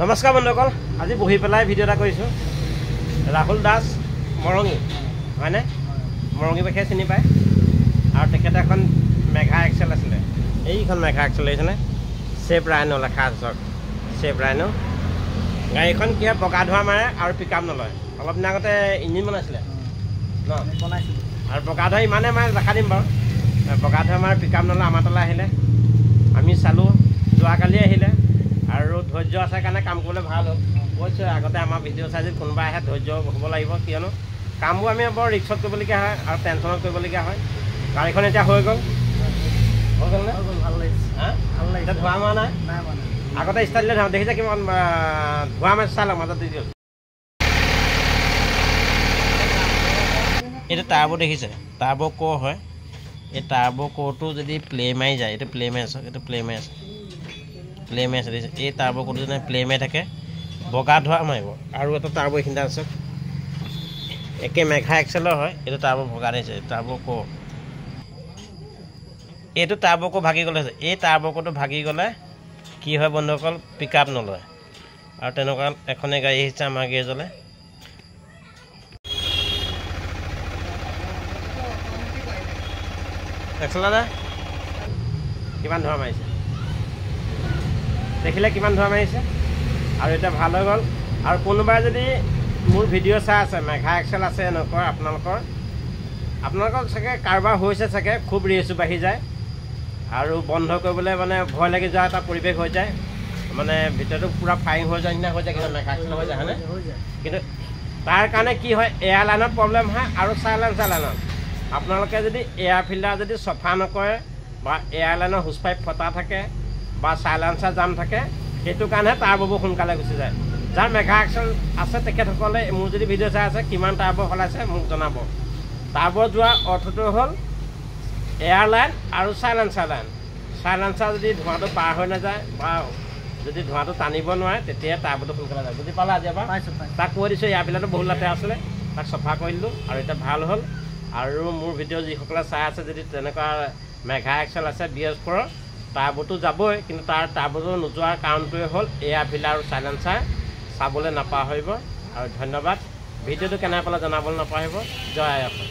নমস্কাৰ বন্ধুসকল, আজি বহি পেলাই ভিডিঅ' এটা কৰিছোঁ। ৰাহুল দাস মৰঙী হয়নে? মৰঙী বিষয়ে চিনি পায়। আৰু তেখেতে এখন মেঘা এক্সেল আছিলে, এইখন মেঘা এক্সেল আহিছেনে? চেফ ৰাইনো লেখা আছে, চেফ ৰাইনো। গাড়ীখন কি হয়, বগা ধোঁৱা মাৰে আৰু পিক আপ নলয়। অলপ দিন আগতে ইঞ্জিন বনাইছিলে ন, আৰু বগা ধোঁৱা ইমানে মাৰে, দেখা দিম বাৰু। বগা ধোঁৱা মাৰে, পিক আপ নলয়। আমাৰ তালৈ আহিলে, আমি চালোঁ, যোৱাকালি আহিলে। আৰু ধৈৰ্য আছে কাৰণে কাম কৰিবলৈ ভাল হ'ল। কৈছোঁ আগতে আমাৰ ভিডিঅ' চাই যদি কোনোবা আহে ধৈৰ্য হ'ব লাগিব, কিয়নো কামবোৰ আমি বৰ ৰিক্সত কৰিবলগীয়া হয় আৰু টেনশ্যনত কৰিবলগীয়া হয়। গাড়ীখন এতিয়া হৈ গ'ল, হৈ গ'ল নে? ভাল লাগিছে, ভাল লাগিছে। এতিয়া ধোঁৱা মৰা নাই, আগতে ষ্টাৰ্ট দিলে দেখিছে কিমান ধোঁৱা মাৰি চাই লওক মাজত দি দিওঁ। এইটো টাৰ্বো দেখিছে, টাৰ্বো কৰ হয়। এই টাৰ্বো কৰটো যদি প্লে মাৰি যায়, এইটো প্লে মাৰি আছে, এইটো প্লে মাৰি আছে, প্লে মাৰি আছে দেখিছে। এই টাৰ্বো কৰটো যদি প্লে মাৰি থাকে, বগা ধোঁৱা মাৰিব। আৰু এটা টাৰ্বো এইখিনিতে আছে, একে মেঘা এক্সেলৰ হয়। এইটো টাৰ্বো ভগা দিছে, টাৰ্বো কৰ। এইটো টাৰ্বো কৰ ভাগি গ'লে, এই টাৰ্বো কৰটো ভাগি গ'লে কি হয় বন্ধুসকল, পিক আপ নলয়। আৰু তেনেকুৱা এখনে গাড়ী আহিছে আমাৰ গেৰেজলৈ। এক্সেলাৰে কিমান ধোঁৱা মাৰিছে দেখিলে, কিমান ধোঁৱা মাৰিছে। আৰু এতিয়া ভাল হৈ গ'ল। আৰু কোনোবাই যদি মোৰ ভিডিঅ' চাই আছে, মেঘা এক্সেল আছে এনেকুৱা আপোনালোকৰ চাগে কাৰোবাৰ হৈছে চাগে, খুব ৰেচো বাঢ়ি যায় আৰু বন্ধ কৰিবলৈ মানে ভয় লাগি যোৱা এটা পৰিৱেশ হৈ যায়। মানে ভিতৰতো পূৰা ফায়াৰিং হৈ যোৱা নিচিনা হৈ যায়, কিন্তু মেঘা এক্সেল হৈ যায় হয়নে? কিন্তু তাৰ কাৰণে কি হয়, এয়াৰলাইনত প্ৰব্লেম হয় আৰু চাইলেঞ্চাৰ লাইনত। আপোনালোকে যদি এয়াৰ ফিল্টাৰ যদি চফা নকৰে, বা এয়াৰলাইনৰ হুচ পাইপ ফটা থাকে, বা চাইলেঞ্চাৰ জাম থাকে, সেইটো কাৰণেহে টাৰ্বোবোৰ সোনকালে গুচি যায়। যাৰ মেঘা এক্সেল আছে তেখেতসকলে মোৰ যদি ভিডিঅ' চাই আছে, কিমান টাৰ্বো সলাইছে মোক জনাব। টাৰ্বো যোৱা অৰ্থটো হ'ল এয়াৰলাইন আৰু চাইলেঞ্চাৰ লাইন। চাইলেঞ্চাৰ যদি ধোঁৱাটো পাৰ হৈ নাযায়, বা যদি ধোঁৱাটো টানিব নোৱাৰে, তেতিয়া টাৰ্বোটো সোনকালে যায়। বুজি পালা? আজি এবাৰ তাক কৈ দিছোঁ, এয়াৰ ফিল্টাৰটো বহুত লেতেৰা আছিলে, তাক চফা কৰি দিলোঁ আৰু এতিয়া ভাল হ'ল। আৰু মোৰ ভিডিঅ' যিসকলে চাই আছে, যদি তেনেকুৱা মেঘা এক্সেল আছে BS4, টাৰ্বোটো যাবই, কিন্তু তাৰ টাৰ্বোটো নোযোৱাৰ কাৰণটোৱে হ'ল এয়াৰ ফিল্টাৰ আৰু চাইলেঞ্চাৰ চাবলৈ নাপাহৰিব। আৰু ধন্যবাদ। ভিডিঅ'টো কেনে পালে জনাবলৈ নাপাহৰিব। জয় আই অসম।